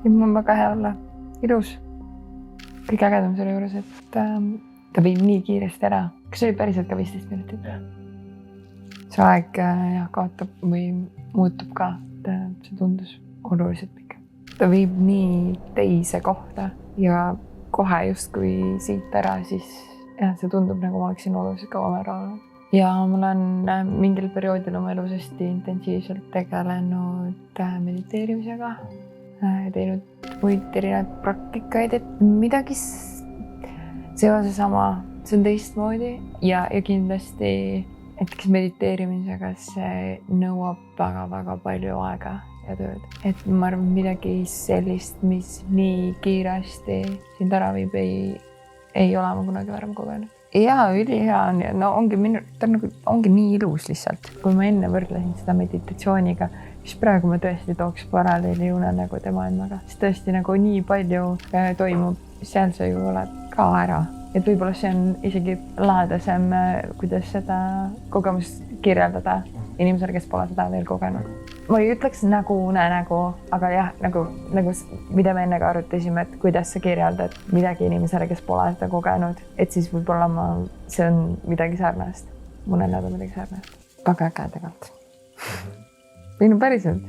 ja mul on väga hea olla, ilus. Kõige ägedam selle juures, et ta viib nii kiiresti ära. Kas see oli päriselt ka 15 minutit? See aeg kaotab või muutub ka, et see tundus oluliselt pikk. Ta viib nii teise kohta ja kohe justkui siit ära, siis see tundub nagu ma oleksin oluliselt kauem ära olnud. Ja mul on mingil perioodil oma elus hästi intensiivselt tegelenud mediteerimisega, teinud muid erinevaid praktikaid, et midagi seoses sama, see on teistmoodi ja kindlasti näiteks mediteerimisega see nõuab väga-väga palju aega ja tööd. Et ma arvan, midagi sellist, mis nii kiiresti sind ära viib, ei ole ma kunagi varem kogenud. Ja ülihea on ja no ongi nii ilus lihtsalt. Kui ma enne võrdlesin seda meditatsiooniga, siis praegu ma tõesti tooks paralleeli unenägude maailmaga. Siis tõesti nagu nii palju toimub, seal sa ju oled ka ära. Et võib-olla see on isegi lahedasem, kuidas seda kogemust kirjeldada inimesele, kes pole seda veel kogenud. Ma ei ütleks nagu unenägu, aga jah, nagu mida me enne ka arutasime, et kuidas sa kirjeldad midagi inimesele, kes pole seda kogenud, et siis võib-olla see on midagi sarnast. Unenägu midagi sarnast. Väga äge tegelikult. Või no päriselt.